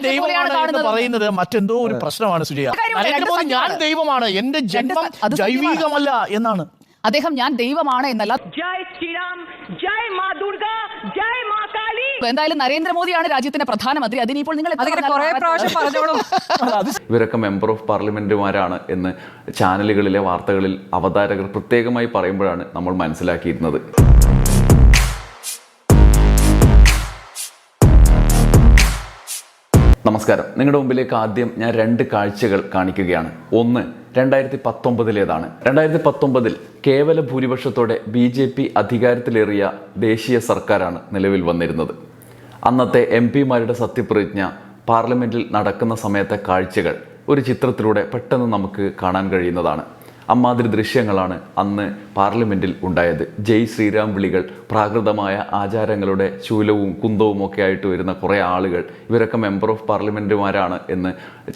ദൈവമാണ് എന്ന് പറയുന്നത് മറ്റെന്തോ ഒരു പ്രശ്നമാണ് സുജയ. നരേന്ദ്രമോദി ഞാൻ ദൈവമാണ്, എന്റെ ജന്മം ജൈവികമല്ല എന്നാണ് അദ്ദേഹം. ഞാൻ ദൈവമാണ് എന്നല്ല. ജയ് ശ്രീറാം, ജയ് മാ ദുർഗ, ജയ് മാ കാളി. എന്തായാലും നരേന്ദ്രമോദിയാണ് രാജ്യത്തിന്റെ പ്രധാനമന്ത്രി. അതിനിപ്പോൾ നിങ്ങൾ ഇവരൊക്കെ മെമ്പർ ഓഫ് പാർലമെന്റുമാരാണ് എന്ന് ചാനലുകളിലെ വാർത്തകളിൽ അവതാരകർ പ്രത്യേകമായി പറയുമ്പോഴാണ് നമ്മൾ മനസ്സിലാക്കിയിരുന്നത്. നമസ്കാരം. നിങ്ങളുടെ മുമ്പിലേക്ക് ആദ്യം ഞാൻ 2 കാഴ്ചകൾ കാണിക്കുകയാണ്. ഒന്ന് 2019 2019 കേവല ഭൂരിപക്ഷത്തോടെ BJP അധികാരത്തിലേറിയ ദേശീയ സർക്കാരാണ് നിലവിൽ വന്നിരുന്നത്. അന്നത്തെ MP-മാരുടെ സത്യപ്രതിജ്ഞ പാർലമെന്റിൽ നടക്കുന്ന സമയത്തെ കാഴ്ചകൾ ഒരു ചിത്രത്തിലൂടെ പെട്ടെന്ന് നമുക്ക് കാണാൻ കഴിയുന്നതാണ്. അമ്മാതിരി ദൃശ്യങ്ങളാണ് അന്ന് പാർലമെന്റിൽ ഉണ്ടായത്. ജയ് ശ്രീരാം വിളികൾ, പ്രാകൃതമായ ആചാരങ്ങളുടെ ശൂലവും കുന്തവും ഒക്കെ ആയിട്ട് വരുന്ന കുറേ ആളുകൾ, ഇവരൊക്കെ മെമ്പർ ഓഫ് പാർലമെന്റുമാരാണ് എന്ന്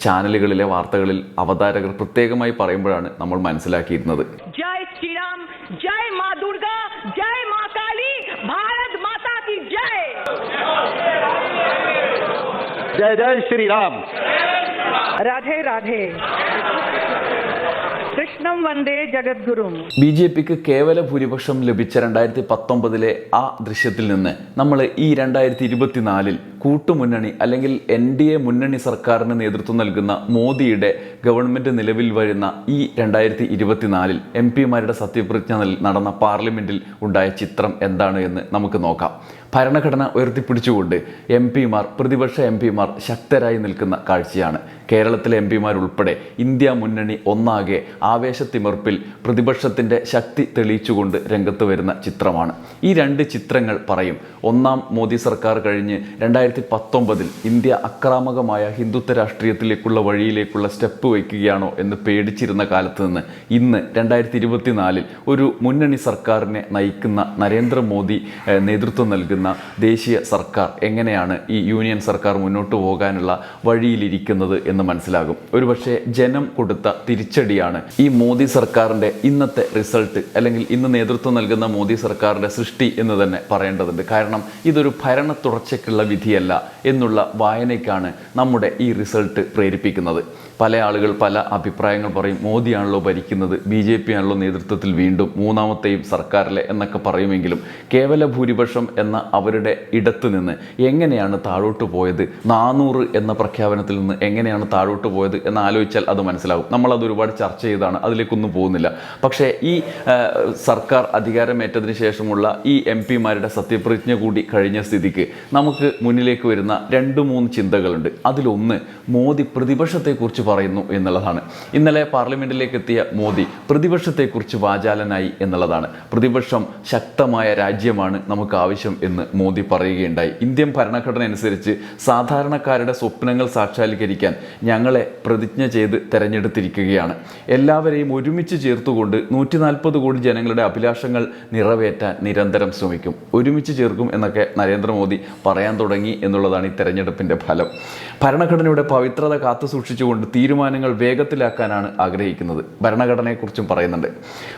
ചാനലുകളിലെ വാർത്തകളിൽ അവതാരകർ പ്രത്യേകമായി പറയുമ്പോഴാണ് നമ്മൾ മനസ്സിലാക്കിയിരുന്നത്. ജയ് ശ്രീറാം, ജയ് മാ ദുർഗ, ജയ് മാ കാളി, ഭാരത് മാതാ കി ജയ്. ജയ് ജയ് ശ്രീറാം. രാധേ രാധേ. കൃഷ്ണം വന്ദേ ജഗദ്ഗുരും. BJPക്ക് കേവല ഭൂരിപക്ഷം ലഭിച്ച 2019 ആ ദൃശ്യത്തിൽ നിന്ന് നമ്മൾ ഈ 2024 കൂട്ടുമുന്നണി അല്ലെങ്കിൽ NDA മുന്നണി സർക്കാരിന് നേതൃത്വം നൽകുന്ന മോദിയുടെ ഗവൺമെന്റ് നിലവിൽ വരുന്ന ഈ 2024 MP-മാരുടെ സത്യപ്രതിജ്ഞ നടന്ന പാർലമെന്റിൽ ഉണ്ടായ ചിത്രം എന്താണ് എന്ന് നമുക്ക് നോക്കാം. ഭരണഘടന ഉയർത്തിപ്പിടിച്ചുകൊണ്ട് MP-മാർ, പ്രതിപക്ഷ MP-മാർ ശക്തരായി നിൽക്കുന്ന കാഴ്ചയാണ്. കേരളത്തിലെ MP-മാർ ഉൾപ്പെടെ ഇന്ത്യ മുന്നണി ഒന്നാകെ ആവേശത്തിമിർപ്പിൽ പ്രതിപക്ഷത്തിൻ്റെ ശക്തി തെളിയിച്ചുകൊണ്ട് രംഗത്ത് വരുന്ന ചിത്രമാണ്. ഈ 2 ചിത്രങ്ങൾ പറയും, ഒന്നാം മോദി സർക്കാർ കഴിഞ്ഞ് 2019 ഇന്ത്യ അക്രാമകമായ ഹിന്ദുത്വ രാഷ്ട്രീയത്തിലേക്കുള്ള വഴിയിലേക്കുള്ള സ്റ്റെപ്പ് വയ്ക്കുകയാണോ എന്ന് പേടിച്ചിരുന്ന കാലത്ത് നിന്ന് ഇന്ന് 2024 ഒരു മുന്നണി സർക്കാരിനെ നയിക്കുന്ന നരേന്ദ്രമോദി നേതൃത്വം നൽകുന്ന ദേശീയ സർക്കാർ എങ്ങനെയാണ് ഈ യൂണിയൻ സർക്കാർ മുന്നോട്ട് പോകാനുള്ള വഴിയിലിരിക്കുന്നത് എന്ന് മനസ്സിലാകും. ഒരുപക്ഷെ ജനം കൊടുത്ത തിരിച്ചടിയാണ് ഈ മോദി സർക്കാരിൻ്റെ ഇന്നത്തെ റിസൾട്ട്, അല്ലെങ്കിൽ ഇന്ന് നേതൃത്വം നൽകുന്ന മോദി സർക്കാരിൻ്റെ സൃഷ്ടി എന്ന് തന്നെ പറയേണ്ടതുണ്ട്. കാരണം ഇതൊരു ഭരണ തുടർച്ചയ്ക്കുള്ള വിധിയല്ല എന്നുള്ള വായനയ്ക്കാണ് നമ്മുടെ ഈ റിസൾട്ട് പ്രേരിപ്പിക്കുന്നത്. പല ആളുകൾ പല അഭിപ്രായങ്ങൾ പറയും. മോദിയാണല്ലോ ഭരിക്കുന്നത്, BJP ആണല്ലോ നേതൃത്വത്തിൽ വീണ്ടും മൂന്നാമത്തെയും സർക്കാരിലെ എന്നൊക്കെ പറയുമെങ്കിലും കേവല ഭൂരിപക്ഷം എന്ന അവരുടെ ഇടത്ത് നിന്ന് എങ്ങനെയാണ് താഴോട്ട് പോയത്, 400 എന്ന പ്രഖ്യാപനത്തിൽ നിന്ന് എങ്ങനെയാണ് താഴോട്ട് പോയത് എന്ന് ആലോചിച്ചാൽ അത് മനസ്സിലാകും. നമ്മളത് ഒരുപാട് ചർച്ച ചെയ്താണ്, അതിലേക്കൊന്നും പോകുന്നില്ല. പക്ഷേ ഈ സർക്കാർ അധികാരമേറ്റതിന് ശേഷമുള്ള ഈ MP-മാരുടെ സത്യപ്രതിജ്ഞ കൂടി കഴിഞ്ഞ സ്ഥിതിക്ക് നമുക്ക് മുന്നിലേക്ക് വരുന്ന 2-3 ചിന്തകളുണ്ട്. അതിലൊന്ന് മോദി പ്രതിപക്ഷത്തെക്കുറിച്ച് പറയുന്നു എന്നുള്ളതാണ്. ഇന്നലെ പാർലമെന്റിലേക്ക് എത്തിയ മോദി പ്രതിപക്ഷത്തെക്കുറിച്ച് വാചാലനായി എന്നുള്ളതാണ്. പ്രതിപക്ഷം ശക്തമായ രാജ്യമാണ് നമുക്ക് ആവശ്യം എന്ന് മോദി പറയുകയുണ്ടായി. ഇന്ത്യൻ ഭരണഘടന അനുസരിച്ച് സാധാരണക്കാരുടെ സ്വപ്നങ്ങൾ സാക്ഷാത്കരിക്കാൻ ഞങ്ങളെ പ്രതിജ്ഞ ചെയ്ത് തെരഞ്ഞെടുത്തിരിക്കുകയാണ്. എല്ലാവരെയും ഒരുമിച്ച് ചേർത്തുകൊണ്ട് 140 കോടി ജനങ്ങളുടെ അഭിലാഷങ്ങൾ നിറവേറ്റാൻ നിരന്തരം ശ്രമിക്കും, ഒരുമിച്ച് ചേർക്കും എന്നൊക്കെ നരേന്ദ്രമോദി പറയാൻ തുടങ്ങി എന്നുള്ളതാണ് ഈ തെരഞ്ഞെടുപ്പിൻ്റെ ഫലം. ഭരണഘടനയുടെ പവിത്രത കാത്തു സൂക്ഷിച്ചുകൊണ്ട് തീരുമാനങ്ങൾ വേഗത്തിലാക്കാനാണ് ആഗ്രഹിക്കുന്നത്. ഭരണഘടനയെക്കുറിച്ചും പറയുന്നുണ്ട്.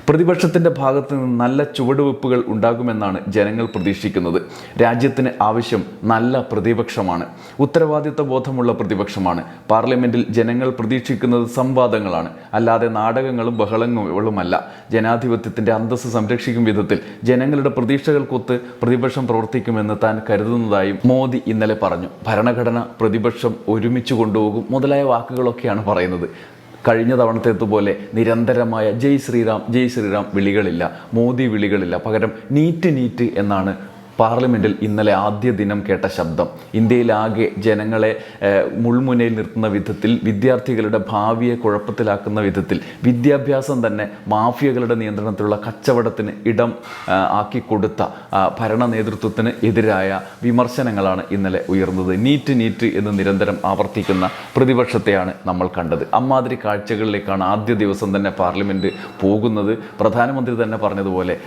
പ്രതിപക്ഷത്തിൻ്റെ ഭാഗത്ത് നിന്ന് നല്ല ചുവടുവെപ്പുകൾ ഉണ്ടാകുമെന്നാണ് ജനങ്ങൾ പ്രതീക്ഷിക്കുന്നത്. രാജ്യത്തിന് ആവശ്യം നല്ല പ്രതിപക്ഷമാണ്, ഉത്തരവാദിത്വ ബോധമുള്ള പ്രതിപക്ഷമാണ്. പാർലമെന്റിൽ ജനങ്ങൾ പ്രതീക്ഷിക്കുന്നത് സംവാദങ്ങളാണ്, അല്ലാതെ നാടകങ്ങളും ബഹളങ്ങളുമല്ല. ജനാധിപത്യത്തിൻ്റെ അന്തസ്സ് സംരക്ഷിക്കും വിധത്തിൽ ജനങ്ങളുടെ പ്രതീക്ഷകൾക്കൊത്ത് പ്രതിപക്ഷം പ്രവർത്തിക്കുമെന്ന് താൻ കരുതുന്നതായും മോദി ഇന്നലെ പറഞ്ഞു. ഭരണഘടന പ്രതിപക്ഷം ഒരുമിച്ച് കൊണ്ടുപോകും മുതലായ വാക്കുകളൊക്കെയാണ് പറയുന്നത്. കഴിഞ്ഞ തവണത്തേതുപോലെ നിരന്തരമായ ജയ് ശ്രീറാം ജയ് ശ്രീറാം വിളികളില്ല, മോദി വിളികളില്ല. പകരം നീറ്റ് എന്നാണ് പാർലമെൻറ്റിൽ ഇന്നലെ ആദ്യ ദിനം കേട്ട ശബ്ദം. ഇന്ത്യയിലാകെ ജനങ്ങളെ മുൾമുനയിൽ നിർത്തുന്ന വിധത്തിൽ, വിദ്യാർത്ഥികളുടെ ഭാവിയെ കുഴപ്പത്തിലാക്കുന്ന വിധത്തിൽ, വിദ്യാഭ്യാസം തന്നെ മാഫിയകളുടെ നിയന്ത്രണത്തിലുള്ള കച്ചവടത്തിന് ഇടം ആക്കിക്കൊടുത്ത ഭരണ നേതൃത്വത്തിന് എതിരായ വിമർശനങ്ങളാണ് ഇന്നലെ ഉയർന്നത്. നീറ്റ് എന്ന് നിരന്തരം ആവർത്തിക്കുന്ന പ്രതിപക്ഷത്തെയാണ് നമ്മൾ കണ്ടത്. അമ്മാതിരി കാഴ്ചകളിലേക്കാണ് ആദ്യ ദിവസം തന്നെ പാർലമെൻറ്റ് പോകുന്നത്. പ്രധാനമന്ത്രി തന്നെ പറഞ്ഞതുപോലെ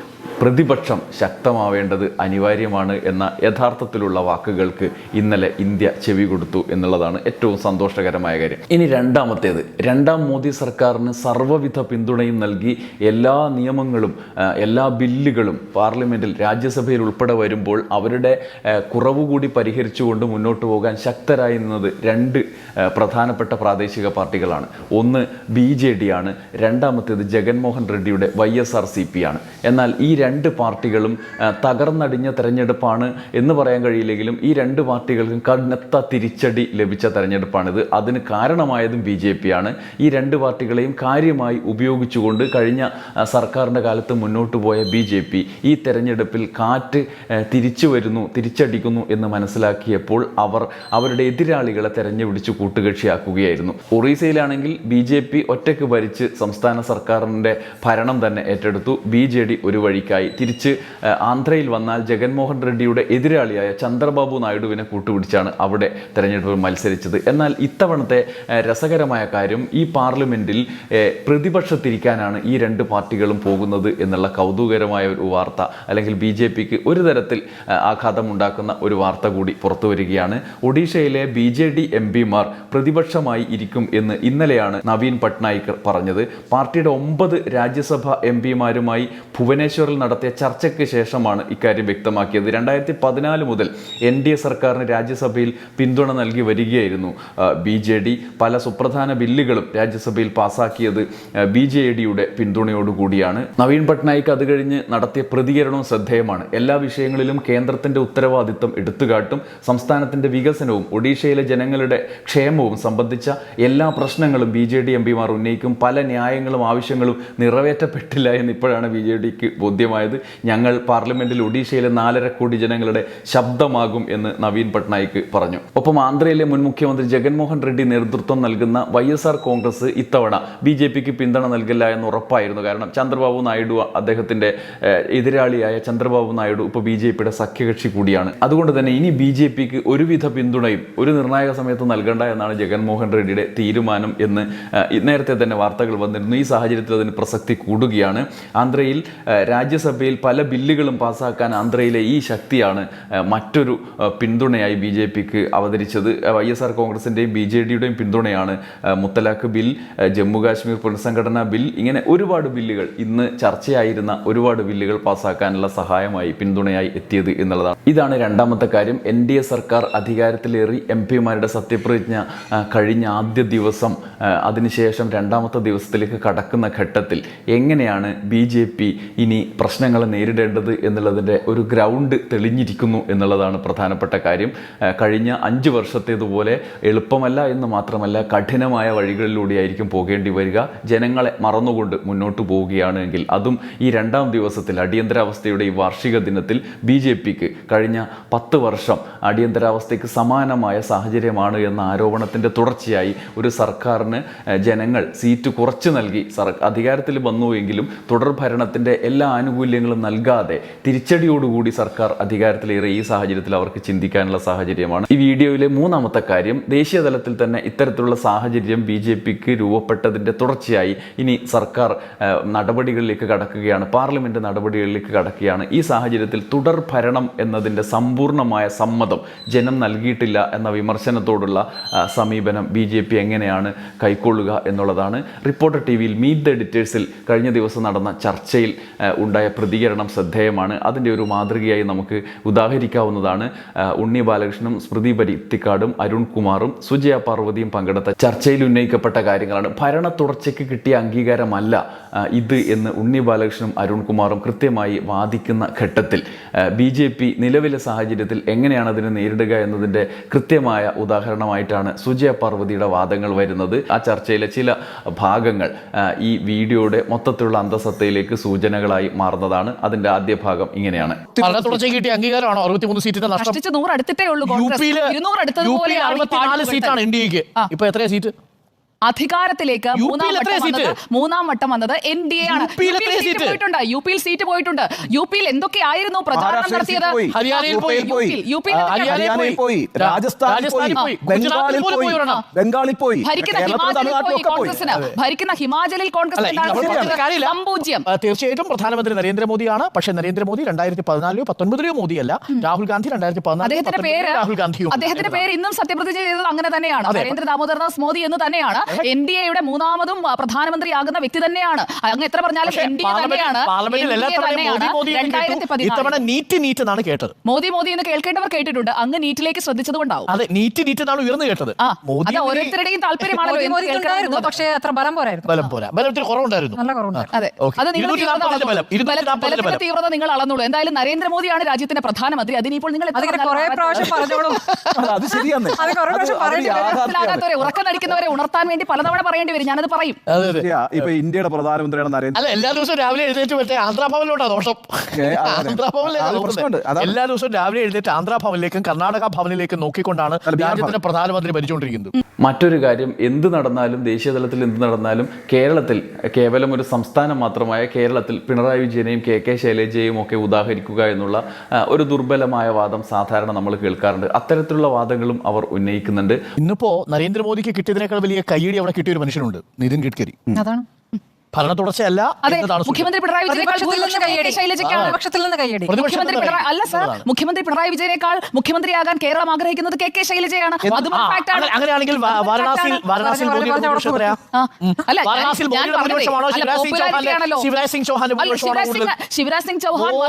പ്രതിപക്ഷം ശക്തമാവേണ്ടത് അനിവാര്യ കാര്യമാണ് എന്ന യഥാർത്ഥത്തിലുള്ള വാക്കുകൾക്ക് ഇന്നലെ ഇന്ത്യ ചെവി കൊടുത്തു എന്നുള്ളതാണ് ഏറ്റവും സന്തോഷകരമായ കാര്യം. ഇനി രണ്ടാമത്തേത്, രണ്ടാം മോദി സർക്കാരിന് സർവ്വവിധ പിന്തുണയും നൽകി എല്ലാ നിയമങ്ങളും എല്ലാ ബില്ലുകളും പാർലമെന്റിൽ രാജ്യസഭയിൽ ഉൾപ്പെടെ വരുമ്പോൾ അവരുടെ കുറവുകൂടി പരിഹരിച്ചുകൊണ്ട് മുന്നോട്ട് പോകാൻ ശക്തരായി നിന്നത് രണ്ട് പ്രധാനപ്പെട്ട പ്രാദേശിക പാർട്ടികളാണ്. ഒന്ന് BJD ആണ്, രണ്ടാമത്തേത് ജഗൻമോഹൻ റെഡ്ഡിയുടെ YSRCP ആണ്. എന്നാൽ ഈ രണ്ട് പാർട്ടികളും തകർന്നടിഞ്ഞ തെരഞ്ഞെടുപ്പാണ് എന്ന് പറയാൻ കഴിയില്ലെങ്കിലും ഈ രണ്ട് പാർട്ടികൾക്കും കനത്ത തിരിച്ചടി ലഭിച്ച തെരഞ്ഞെടുപ്പാണിത്. അതിന് കാരണമായതും BJP ആണ്. ഈ രണ്ട് പാർട്ടികളെയും കാര്യമായി ഉപയോഗിച്ചുകൊണ്ട് കഴിഞ്ഞ സർക്കാരിൻ്റെ കാലത്ത് മുന്നോട്ട് പോയ BJP ഈ തെരഞ്ഞെടുപ്പിൽ കാറ്റ് തിരിച്ചടിക്കുന്നു എന്ന് മനസ്സിലാക്കിയപ്പോൾ അവരുടെ എതിരാളികളെ തെരഞ്ഞുപിടിച്ച് കൂട്ടുകക്ഷിയാക്കുകയായിരുന്നു. ഒറീസയിലാണെങ്കിൽ BJP ഒറ്റയ്ക്ക് ഭരിച്ച് സംസ്ഥാന സർക്കാരിൻ്റെ ഭരണം തന്നെ ഏറ്റെടുത്തു. BJD ഒരു വഴിക്കായി. തിരിച്ച് ആന്ധ്രയിൽ വന്നാൽ ജഗൻമോഹൻ റെഡ്ഡിയുടെ എതിരാളിയായ ചന്ദ്രബാബു നായിഡുവിനെ കൂട്ടുപിടിച്ചാണ് അവിടെ തെരഞ്ഞെടുപ്പിൽ മത്സരിച്ചത്. എന്നാൽ ഇത്തവണത്തെ രസകരമായ കാര്യം, ഈ പാർലമെന്റിൽ പ്രതിപക്ഷത്തിരിക്കാനാണ് ഈ രണ്ട് പാർട്ടികളും പോകുന്നത് എന്നുള്ള കൗതുകകരമായ ഒരു വാർത്ത, അല്ലെങ്കിൽ BJPക്ക് ഒരു തരത്തിൽ ആഘാതമുണ്ടാക്കുന്ന ഒരു വാർത്ത കൂടി പുറത്തു വരികയാണ്. ഒഡീഷയിലെ BJD MPമാർ പ്രതിപക്ഷമായി ഇരിക്കും എന്ന് ഇന്നലെയാണ് നവീൻ പട്നായിക് പറഞ്ഞത്. പാർട്ടിയുടെ 9 രാജ്യസഭ MPമാരുമായി ഭുവനേശ്വറിൽ നടത്തിയ ചർച്ചയ്ക്ക് ശേഷമാണ് ഇക്കാര്യം വ്യക്തമാക്കിയത്. 2014 മുതൽ NDA സർക്കാരിന് രാജ്യസഭയിൽ പിന്തുണ നൽകി വരികയായിരുന്നു BJD. പല സുപ്രധാന ബില്ലുകളും രാജ്യസഭയിൽ പാസാക്കിയത് BJDയുടെ പിന്തുണയോടുകൂടിയാണ്. നവീൻ പട്നായിക് അത് കഴിഞ്ഞ് നടത്തിയ പ്രതികരണവും ശ്രദ്ധേയമാണ്. എല്ലാ വിഷയങ്ങളിലും കേന്ദ്രത്തിന്റെ ഉത്തരവാദിത്തം എടുത്തുകാട്ടും, സംസ്ഥാനത്തിന്റെ വികസനവും ഒഡീഷയിലെ ജനങ്ങളുടെ ക്ഷേമവും സംബന്ധിച്ച എല്ലാ പ്രശ്നങ്ങളും BJD MPമാർ ഉന്നയിക്കും. പല ന്യായങ്ങളും ആവശ്യങ്ങളും നിറവേറ്റപ്പെട്ടില്ല എന്ന് ഇപ്പോഴാണ് BJDക്ക് ബോധ്യമായത്. ഞങ്ങൾ പാർലമെന്റിൽ ഒഡീഷയിലെ 4.5 കോടി ജനങ്ങളുടെ ശബ്ദമാകും എന്ന് നവീൻ പട്നായിക് പറഞ്ഞു. ഒപ്പം ആന്ധ്രയിലെ മുൻ മുഖ്യമന്ത്രി ജഗൻമോഹൻ റെഡ്ഡി നേതൃത്വം നൽകുന്ന YSR കോൺഗ്രസ് ഇത്തവണ BJPക്ക് പിന്തുണ നൽകില്ല എന്ന് ഉറപ്പായിരുന്നു. കാരണം ചന്ദ്രബാബു നായിഡു, അദ്ദേഹത്തിന്റെ എതിരാളിയായ ചന്ദ്രബാബു നായിഡു ഇപ്പോൾ BJPയുടെ സഖ്യകക്ഷി കൂടിയാണ്. അതുകൊണ്ട് തന്നെ ഇനി BJPക്ക് ഒരുവിധ പിന്തുണയും ഒരു നിർണായക സമയത്ത് നൽകേണ്ട എന്നാണ് ജഗൻമോഹൻ റെഡ്ഡിയുടെ തീരുമാനം എന്ന് നേരത്തെ തന്നെ വാർത്തകൾ വന്നിരുന്നു. ഈ സാഹചര്യത്തിൽ അതിന് പ്രസക്തി കൂടുകയാണ്. ആന്ധ്രയിൽ രാജ്യസഭയിൽ പല ബില്ലുകളും പാസ്സാക്കാൻ ആന്ധ്രയിലെ ഈ ശക്തിയാണ് മറ്റൊരു പിന്തുണയായി BJPക്ക് അവതരിച്ചത്. YSR കോൺഗ്രസിൻ്റെയും BJDയുടെയും പിന്തുണയാണ് മുത്തലാഖ് ബിൽ, ജമ്മു കാശ്മീർ പുനഃസംഘടനാ ബിൽ, ഇങ്ങനെ ഒരുപാട് ബില്ലുകൾ, ഇന്ന് ചർച്ചയായിരുന്ന ഒരുപാട് ബില്ലുകൾ പാസ്സാക്കാനുള്ള സഹായമായി പിന്തുണയായി എത്തിയത് എന്നുള്ളതാണ്. ഇതാണ് രണ്ടാമത്തെ കാര്യം. NDA സർക്കാർ അധികാരത്തിലേറി MPമാരുടെ സത്യപ്രതിജ്ഞ കഴിഞ്ഞ ആദ്യ ദിവസം, അതിനുശേഷം രണ്ടാമത്തെ ദിവസത്തിലേക്ക് കടക്കുന്ന ഘട്ടത്തിൽ എങ്ങനെയാണ് BJP ഇനി പ്രശ്നങ്ങളെ നേരിടേണ്ടത് എന്നുള്ളതിൻ്റെ ഒരു ഗ്രൗണ്ട് തെളിഞ്ഞിരിക്കുന്നു എന്നുള്ളതാണ് പ്രധാനപ്പെട്ട കാര്യം. കഴിഞ്ഞ 5 വർഷത്തേതുപോലെ എളുപ്പമല്ല എന്ന് മാത്രമല്ല കഠിനമായ വഴികളിലൂടെയായിരിക്കും പോകേണ്ടി വരിക. ജനങ്ങളെ മറന്നുകൊണ്ട് മുന്നോട്ട് പോവുകയാണെങ്കിൽ, അതും ഈ രണ്ടാം ദിവസത്തിൽ അടിയന്തരാവസ്ഥയുടെ ഈ വാർഷിക ദിനത്തിൽ BJPക്ക് കഴിഞ്ഞ 10 വർഷം അടിയന്തരാവസ്ഥയ്ക്ക് സമാനമായ സാഹചര്യമാണ് എന്ന ആരോപണത്തിൻ്റെ തുടർച്ചയായി ഒരു സർക്കാരിന് ജനങ്ങൾ സീറ്റ് കുറച്ച് നൽകി അധികാരത്തിൽ വന്നുവെങ്കിലും തുടർ ഭരണത്തിൻ്റെ എല്ലാ ആനുകൂല്യങ്ങളും നൽകാതെ തിരിച്ചടിയോടുകൂടി സർക്കാർ അധികാരത്തിലേറെ ഈ സാഹചര്യത്തിൽ അവർക്ക് ചിന്തിക്കാനുള്ള സാഹചര്യമാണ്. ഈ വീഡിയോയിലെ മൂന്നാമത്തെ കാര്യം, ദേശീയ തലത്തിൽ തന്നെ ഇത്തരത്തിലുള്ള സാഹചര്യം BJPക്ക് രൂപപ്പെട്ടതിൻ്റെ തുടർച്ചയായി ഇനി സർക്കാർ നടപടികളിലേക്ക് കടക്കുകയാണ്, പാർലമെന്റ് നടപടികളിലേക്ക് കടക്കുകയാണ്. ഈ സാഹചര്യത്തിൽ തുടർ ഭരണം എന്നതിൻ്റെ സമ്പൂർണ്ണമായ സമ്മതം ജനം നൽകിയിട്ടില്ല എന്ന വിമർശനത്തോടുള്ള സമീപനം BJP എങ്ങനെയാണ് കൈക്കൊള്ളുക എന്നുള്ളതാണ്. റിപ്പോർട്ടർ TVയിൽ മീറ്റ് ദ എഡിറ്റേഴ്സിൽ കഴിഞ്ഞ ദിവസം നടന്ന ചർച്ചയിൽ ഉണ്ടായ പ്രതികരണം ശ്രദ്ധേയമാണ്. അതിൻ്റെ ഒരു മാതൃകയായി നമുക്ക് ഉദാഹരിക്കാവുന്നതാണ്. ഉണ്ണി ബാലകൃഷ്ണനും സ്മൃതി പരുത്തിക്കാടും അരുൺ കുമാറും സുജയ പാർവതിയും പങ്കെടുത്ത ചർച്ചയിൽ ഉന്നയിക്കപ്പെട്ട കാര്യങ്ങളാണ്. ഭരണ തുടർച്ചയ്ക്ക് കിട്ടിയ അംഗീകാരമല്ല ഇത് എന്ന് ഉണ്ണി ബാലകൃഷ്ണനും അരുൺ കുമാറും കൃത്യമായി വാദിക്കുന്ന ഘട്ടത്തിൽ BJP നിലവിലെ സാഹചര്യത്തിൽ എങ്ങനെയാണ് അതിനെ നേരിടുക എന്നതിൻ്റെ കൃത്യമായ ഉദാഹരണമായിട്ടാണ് സുജയ പാർവതിയുടെ വാദങ്ങൾ വരുന്നത്. ആ ചർച്ചയിലെ ചില ഭാഗങ്ങൾ ഈ വീഡിയോയുടെ മൊത്തത്തിലുള്ള അന്തസത്തയിലേക്ക് സൂചനകളായി മാറുന്നതാണ്. അതിന്റെ ആദ്യ ഭാഗം ഇങ്ങനെയാണ്. തുടർച്ചയ്ക്ക് കിട്ടിയ അംഗീകാരമാണോ 63 സീറ്റിന്റെ നഷ്ടം? 100 അടുത്തിട്ടേ ഉള്ളൂ. യുപിയിൽ 64 സീറ്റാണ് NDAക്ക്. ഇപ്പൊ എത്രയാ സീറ്റ്? അധികാരത്തിലേക്ക് മൂന്നാം വട്ടം വന്നത് NDA ആണ്. യു പിയിൽ സീറ്റ് പോയിട്ടുണ്ട്. യു പിയിൽ എന്തൊക്കെയായിരുന്നു പ്രചാരണം നടത്തിയത്? ഹരിയാനയിൽ പോയി, രാജസ്ഥാനിൽ പോയി, ബംഗാളിൽ പോയി, ഭരിക്കുന്ന ഹിമാചലിൽ കോൺഗ്രസ് തീർച്ചയായിട്ടും പ്രധാനമന്ത്രി നരേന്ദ്രമോദിയാണ്. പക്ഷേ നരേന്ദ്രമോദി 2014 19 മോദിയല്ല. രാഹുൽ ഗാന്ധി 2014 രാഹുൽ ഗാന്ധിയും. അദ്ദേഹത്തിന്റെ പേര് ഇന്നും സത്യപ്രതിജ്ഞ ചെയ്തത് അങ്ങനെ തന്നെയാണ്. നരേന്ദ്ര ദാമോദർദാസ് മോദി എന്ന് തന്നെയാണ്. NDAയുടെ മൂന്നാമതും പ്രധാനമന്ത്രിയാകുന്ന വ്യക്തി തന്നെയാണ്. അങ്ങ് എത്ര പറഞ്ഞാലും മോദി എന്ന് കേൾക്കേണ്ടവർ കേട്ടിട്ടുണ്ട്. അങ്ങ് നീറ്റിലേക്ക് ശ്രദ്ധിച്ചത് കൊണ്ടാവും. അതെ, നീറ്റ് എന്നാണ് ഉയർന്നു കേട്ടത്. അത് ഓരോരുത്തരുടെയും താല്പര്യമാണല്ലോ. പക്ഷേ അത്ര ബലം പോരായിരുന്നു. ബലത്തിൽ കുറവുണ്ടായിരുന്നു. അതെ, അത് ബലത്തിന്റെ തീവ്രത നിങ്ങൾ അളന്നോളൂ. എന്തായാലും നരേന്ദ്രമോദിയാണ് രാജ്യത്തിന്റെ പ്രധാനമന്ത്രി. അതിനിപ്പോൾ നിങ്ങൾ കുറെ പ്രാവശ്യം പറഞ്ഞോളൂ. അത് ശരിയാണ്. ഉറക്കം നടിക്കുന്നവരെ ഉണർത്താൻ വേണ്ടി പലതവണ പറയേണ്ടി വരും. ഞാനത് പറയും. ഇപ്പൊ ഇന്ത്യയുടെ പ്രധാനമന്ത്രിയാണ് നരേന്ദ്ര. അല്ല, എല്ലാ ദിവസവും രാവിലെ എഴുന്നേറ്റ് മറ്റേ ആന്ധ്രാഭവനിലോട്ടാ ദോഷം. എല്ലാ ദിവസവും രാവിലെ എഴുന്നേറ്റ് ആന്ധ്രാഭവനിലേക്കും കർണാടക ഭവനിലേക്കും നോക്കിക്കൊണ്ടാണ് രാജ്യത്തിന്റെ പ്രധാനമന്ത്രി ഭരിച്ചുകൊണ്ടിരിക്കുന്നത്. മറ്റൊരു കാര്യം, എന്ത് നടന്നാലും ദേശീയതലത്തിൽ എന്ത് നടന്നാലും കേരളത്തിൽ കേവലം ഒരു സംസ്ഥാനം മാത്രമായ കേരളത്തിൽ പിണറായി വിജയനെയും KK ശൈലജയെയും ഒക്കെ ഉദാഹരിക്കുക എന്നുള്ള ഒരു ദുർബലമായ വാദം സാധാരണ നമ്മൾ കേൾക്കാറുണ്ട്. അത്തരത്തിലുള്ള വാദങ്ങളും അവർ ഉന്നയിക്കുന്നുണ്ട്. ഇന്നിപ്പോ നരേന്ദ്രമോദിക്ക് കിട്ടിയതിനേക്കാൾ വലിയ കയ്യടി അവിടെ കിട്ടിയ ഒരു മനുഷ്യനുണ്ട്, നിതിൻ ഗഡ്കരി. അതാണ് ഭരണ തുടർച്ചയല്ല. മുഖ്യമന്ത്രി പിണറായി മുഖ്യമന്ത്രി പിണറായി വിജയനേക്കാൾ മുഖ്യമന്ത്രിയാകാൻ കേരളം ആഗ്രഹിക്കുന്നത് KK ശൈലജയാണ്. അങ്ങനെയാണെങ്കിൽ ശിവരാജ് സിംഗ് ചൗഹാൻ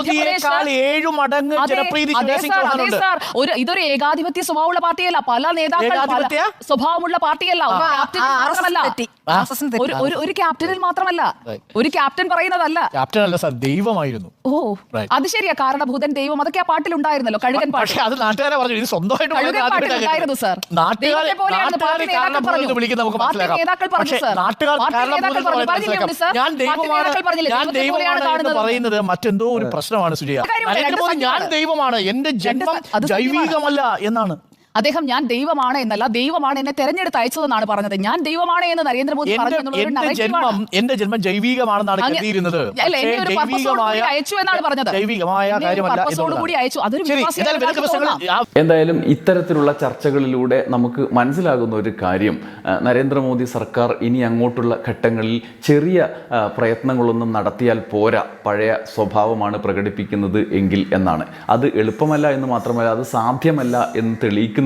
ഇതൊരു ഏകാധിപത്യ സ്വഭാവമുള്ള പാർട്ടിയല്ല. പല നേതാക്കൾ സ്വഭാവമുള്ള പാർട്ടിയല്ല. ഒരു ക്യാപ്റ്റനിൽ മാത്രമല്ല, ഒരു ക്യാപ്റ്റൻ പറയുന്നതല്ല. ക്യാപ്റ്റൻ അല്ല സർ, ദൈവമായിരുന്നു. ഓ, അത് ശരിയാ. കാരണഭൂതൻ ദൈവം, അതൊക്കെ ആ പാട്ടിലുണ്ടായിരുന്നല്ലോ. കഴുകൻ പാട്ട്. അത് നാട്ടുകാരെ പറഞ്ഞു, ഇത് സ്വന്തമായിട്ട് പാട്ടിലുണ്ടായിരുന്നു സർ. പറയുന്നത് മറ്റെന്തോ ഒരു പ്രശ്നമാണ് സുജയ. ഞാൻ ദൈവമാണ്, എന്റെ ജന്മം ജൈവികമല്ല എന്നാണ് അദ്ദേഹം. ഞാൻ ദൈവമാണ് എന്നല്ല, ദൈവമാണ് എന്നെ തെരഞ്ഞെടുത്ത് അയച്ചതെന്നാണ് പറഞ്ഞത്. ഞാൻ ദൈവമാണ് എന്ന് നരേന്ദ്രമോദി എന്റെ ജന്മം ജൈവികമാണെന്നാണ് കരുതിയിരുന്നത്. അയച്ചു എന്നാണ് പറഞ്ഞത്. ജൈവികമായ കാര്യമല്ല. എന്തായാലും ഇത്തരത്തിലുള്ള ചർച്ചകളിലൂടെ നമുക്ക് മനസ്സിലാകുന്ന ഒരു കാര്യം, നരേന്ദ്രമോദി സർക്കാർ ഇനി അങ്ങോട്ടുള്ള ഘട്ടങ്ങളിൽ ചെറിയ പ്രയത്നങ്ങളൊന്നും നടത്തിയാൽ പോരാ, പഴയ സ്വഭാവമാണ് പ്രകടിപ്പിക്കുന്നത് എങ്കിൽ എന്നാണ്. അത് എളുപ്പമല്ല എന്ന് മാത്രമല്ല, അത് സാധ്യമല്ല എന്ന് തെളിയിക്കുന്നതാണ്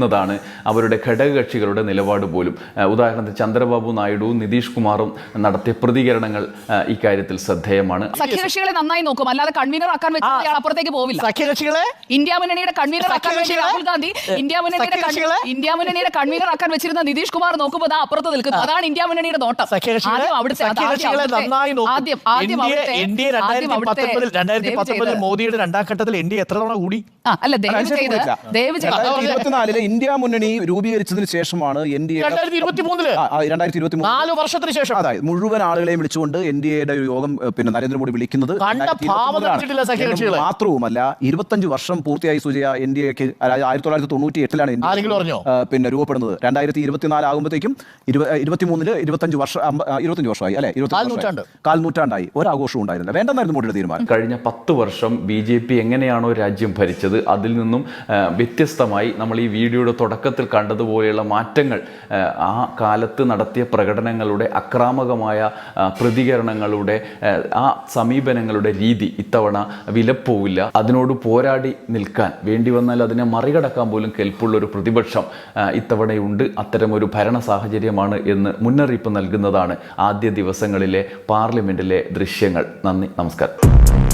അവരുടെ ഘടകകക്ഷികളുടെ നിലപാട് പോലും. ഉദാഹരണത്തിന് ചന്ദ്രബാബു നായിഡുവും നിതീഷ് കുമാറും നടത്തിയ പ്രതികരണങ്ങൾ ഇക്കാര്യത്തിൽ ശ്രദ്ധേയമാണ്. സഖ്യകക്ഷികളെ നന്നായി നോക്കും, അല്ലാതെ കൺവീനർ ആക്കാൻ വെച്ചാൽ അപ്പുറത്തേക്ക് പോവില്ല. സഖ്യകക്ഷികളെ ഇന്ത്യ മുന്നണിയുടെ കൺവീനർ ആക്കാൻ വെച്ച രാഹുൽ ഗാന്ധി, ഇന്ത്യ മുന്നണിയുടെ കൺവീനർ ആക്കാൻ വെച്ചിരുന്ന നിതീഷ് കുമാർ നോക്കുമ്പോൾ അപ്പുറത്ത് നിൽക്കുന്നു. അതാണ് ഇന്ത്യ മുന്നണിയുടെ നോട്ടം. മോദിയുടെ രണ്ടാം ഘട്ടത്തിൽ NDA എത്ര തവണ കൂടി? അല്ല, ദയവ് ചെയ്ത് ഇന്ത്യ മുന്നണി രൂപീകരിച്ചതിന് ശേഷമാണ് NDA 2023 4 വർഷത്തിന് ശേഷം അതായത് മുഴുവൻ ആളുകളെയും വിളിച്ചുകൊണ്ട് NDAയുടെ ഒരു യോഗം പിന്നെ നരേന്ദ്രമോദി വിളിക്കുന്നത്. മാത്രവുമല്ല, 25 വർഷം പൂർത്തിയായി സുജയ. NDAക്ക് 1998 പിന്നെ രൂപപ്പെടുന്നത്. 2024 ആകുമ്പോഴത്തേക്കും 23 25 വർഷമായി അല്ലെ, 25 നൂറ്റാണ്ടായി. ഒരാഘോഷവും ഉണ്ടായിരുന്നില്ല. വേണ്ടെന്നായിരുന്നു മോഡിയുടെ തീരുമാനം. കഴിഞ്ഞ 10 വർഷം BJP എങ്ങനെയാണോ രാജ്യം ഭരിച്ചത് അതിൽ നിന്നും വ്യത്യസ്തമായി നമ്മൾ ഈ വീഡിയോയുടെ തുടക്കത്തിൽ കണ്ടതുപോലെയുള്ള മാറ്റങ്ങൾ, ആ കാലത്ത് നടത്തിയ പ്രകടനങ്ങളുടെ അക്രാമകമായ പ്രതികരണങ്ങളുടെ ആ സമീപനങ്ങളുടെ രീതി ഇത്തവണ വിലപ്പോവില്ല. അതിനോട് പോരാടി നിൽക്കാൻ വേണ്ടി വന്നാൽ അതിനെ മറികടക്കാൻ പോലും കെൽപ്പുള്ള ഒരു പ്രതിപക്ഷം ഇത്തവണയുണ്ട്. അത്തരമൊരു ഭരണ സാഹചര്യമാണ് എന്ന് മുന്നറിയിപ്പ് നൽകുന്നതാണ് ആദ്യ ദിവസങ്ങളിലെ പാർലമെന്റിലെ ദൃശ്യങ്ങൾ. നന്ദി, നമസ്കാരം.